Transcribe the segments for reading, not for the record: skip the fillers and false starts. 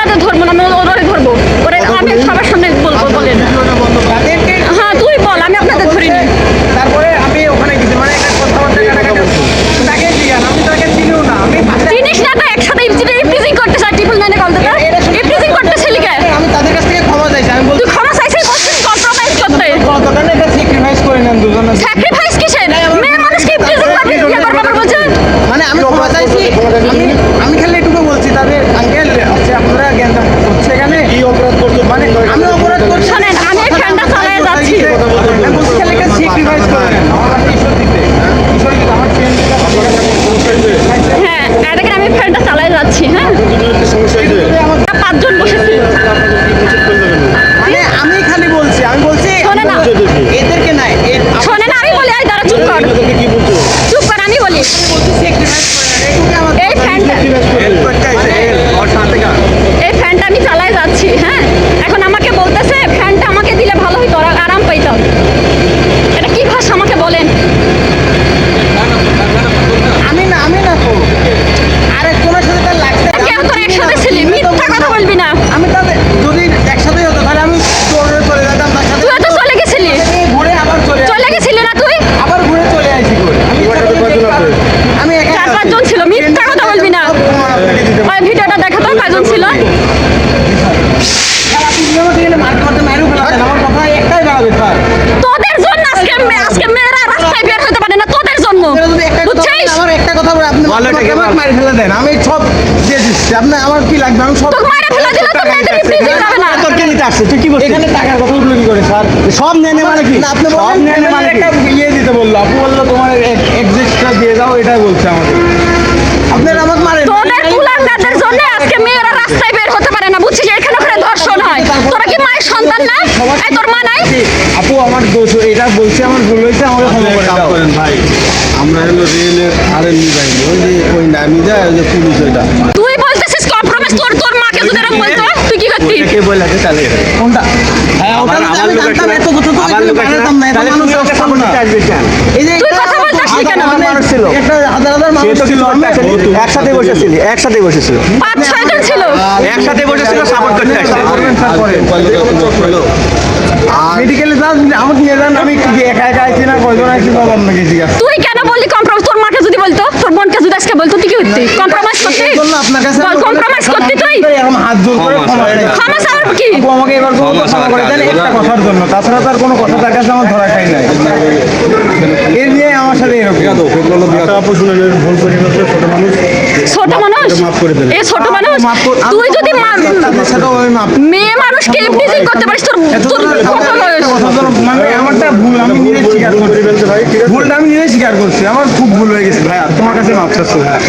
আপনাদের ধরবো না, আমি ওরে ধরবো, ওরে আমি সবার সামনে বলবো। বলেন হ্যাঁ তুই বল, আমি আপনাদের ধরিনি। তারপরে আমি ওখানে গেছি মানে কথাবার্তা কাটাকাটি তাকে জিজ্ঞান আমি তাকে চিনিও না আমি জিনিস না তো একসাথে ইপ্রিজিং করতে চাই, ট্রিপল নাইনে কল দিতে ইপ্রিজিং করতে ছিলিকে আমি তাদের কাছ থেকে ক্ষমা চাইছি আমি বলছি তুই ক্ষমা চাইছিস কম্প্রোমাইজ করতে। দোকানে একটা স্যাক্রিফাইস করে নেন দুজনে স্যাক্রিফাইস কিসের? মেয়ে মানুষকে ইপ্রিজিং করবে ইয়ে করবে আবার বলছে। মানে আমি ক্ষমা চাইছি আমি খালি এটুকু বলছি তাদের আঙ্কেল হচ্ছে আপনারা জ্ঞান হচ্ছে এখানে কি অপরাধ করছো? মানে আমি অপরাধ করছি শোনেন, আমি এই ফ্যানটা চালিয়ে যাচ্ছি। আমি বলছি খালি একটা স্যাক্রিফাইস করে নেন আমার কাছে ঈশ্বর দিতে আমার ফ্রেন্ড হ্যাঁ দেখেন আমি ফ্যানটা চালিয়ে যাচ্ছি। হ্যাঁ সমস্যা হয়েছে? পাঁচজন বসেছি। মানে আমি খালি বলছি আমি বলছি শোনে না এদেরকে নাই শোনে না, আমি বলি এই দাঁড়া চুপ কর, কি বলছো? চুপ কর, আমি বলি এই ফ্যানটা এই ফ্যানটা আমি চালায় যাচ্ছি। হ্যাঁ এখন আমাকে বলতেছে ফ্যানটা আমাকে দিলে ভালো হইতো, আর আরাম পাইতাম। এটা কি ভাষা আমাকে বলেন? আমি না তো আরেকজনের সাথে তার লাগছে কেন তোর একসাথে ছিলি? মিথ্যা কথা বলবি না। আমি তাদের যদি একসাথে হতো তাহলে আমি দৌড়ে চলে যেতাম তার সাথে তুই তো চলে গেছিলি, ঘুরে আবার চলে গেছিলি না তুই? আবার ঘুরে চলে আসি করে আমি একা চার পাঁচজন ছিল, মিথ্যা কথা বলবি না। ওই ভিডিওটা দেখা তো কয়জন ছিল? আমার কথা একটাই দাঁড়াবে স্যার তোদের জন্য আজকে মেয়েরা রাস্তায় বের হতে পারে না, তোদের জন্য। বুঝছিস? আমার একটা কথা বলে আপনি মারি ফেলে দেন আমি সব দিয়ে দিচ্ছি আপনার আমার কি লাগবে আমি সব তোকে মারা ফেলে দিলে তো মেয়েদের ইপ্রিজিং যাবে না। তোর কে নিতে আসছে তুই কি বলছিস এখানে টাকার কথা উঠলো কি করে স্যার সব নিয়ে নে মানে কি আপনি সব নিয়ে নে মানে একটা ইয়ে দিতে বললো আপু বললো তোমার এক্সিস্টটা দিয়ে দাও এটাই বলছে আমাকে আপনার আমাকে মারেন তোদের কুলাঙ্গারদের জন্য আজকে মেয়েরা রাস্তায় বের হতে পারে না। বুঝছিস? এখানে ওখানে ধর্ষণ হয়। তোরা কি মায়ের সন্তান না? এই তোর মা নাই? আপু আমার দোষ এটা বলছে আমার ভুল হয়েছে আমাকে ক্ষমা করে দাও করেন ভাই, আমরা হলো রেলের আর্মি বাহিনী, ওই যে ওই নামি যায় ওই যে পুলিশ ওইটা তুই বলতেছিস কম্প্রোমাইজ, তোর মাকে যদি এরকম বলতো তুই কি করতি? কে বলেছে তাহলে কোনটা হ্যাঁ ওটা আমার আমি লোক জানতাম একটা- এত কথা তো আমার লোক একটা- জানতাম না এত তাহলে মানুষ তুমি ওকে আসতাম না সাপোর্ট আসবে কেন? এই যে তুই কথা বলতে আসলি কেন? মানুষ ছিল একটা হাজার মানুষ ছিল একসাথে বসেছিলি একসাথে বসেছিল পাঁচ ছয়জন ছিল। একসাথে বসেছিল সাপোর্ট করতে আসছে মেডিকেলে যান আমাকে নিয়ে যান আমি কি একা একা আইছি না কয়জন আইছি সব আপনাকে জিজ্ঞাসা তুই কেন বললি কম্প্রোমাইজ? তোর মাকে যদি বলতো, তোর বোনকে যদি আজকে বলতো, তুই কি করতি? কম্প্রোমাইজ করতি? এই জন্য আপনার কাছে বল, কম্প্রোমাইজ করতি তুই? এরকম হাত জোর করে ক্ষমা চাই। ক্ষমা চাওয়ার কি? আপু আমাকে এবার ক্ষমা করে দেন একটা কথার জন্য তাছাড়া তার কোনো কথা তার কাছে আমার ধরা খাই নাই এর নিয়ে আমার সাথে এরকম একটা আপু শুনেন, এর ভুল করে ফেলছে, ছোট মানুষ ছোট মানুষ, মাফ করে দেন। এ ছোট মানুষ, তুই যদি তাদের সাথে ওই মাপ মেয়ে মানুষকে ইপ্রিজিং করতে পারিস, তোর কত বয়স? মানে আমারটা ভুল আমি নিজে স্বীকার করছি ভাই ঠিক আছে, ভুলটা আমি নিজে স্বীকার করছি আমার খুব ভুল হয়ে গেছে ভাইয়া তোমার কাছে মাপ চাচ্ছি ভাইয়া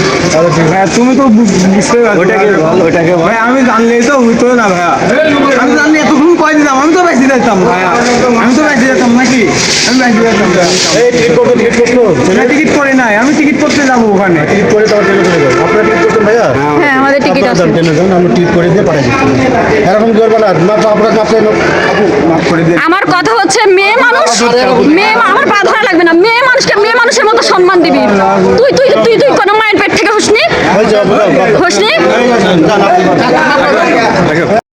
ভাইয়া তুমি তো বুঝতে পারছো ওটাকে বল, ওটাকে বল। ভাই আমি জানলেই তো হইতো না ভাইয়া আমি জানলে এতক্ষণ কয় দিতাম আমি তো বেশি যেতাম ভাইয়া আমি তো বেশি যেতাম নাকি আমি বেশি যেতাম এই টিকিট করতে টিকিট করে নাই আমি টিকিট করতে যাবো ওখানে টিকিট করে তারপর ট্রেনে চলে যাও। আপনারা টিকিট করতেন ভাইয়া? হ্যাঁ আমাদের টিকিট আপনারা আছে। যান ট্রেনে যান, আমরা টিকিট করে দিয়ে পাঠাই দিচ্ছি। এরকম কি করবে না? মাপ আপনারা মাপ চাইলো, আপু মাফ করে দিয়ে আমার কথা হচ্ছে মেয়ে মানুষ, আমার পা ধরা লাগবে না। মেয়ে মানুষকে মেয়ে মানুষের মতো সম্মান দিবি। তুই তুই তুই তুই কোনো মায়ের পেট থেকে হসনি, হয়ে যাবে হসনি। যান আপনি।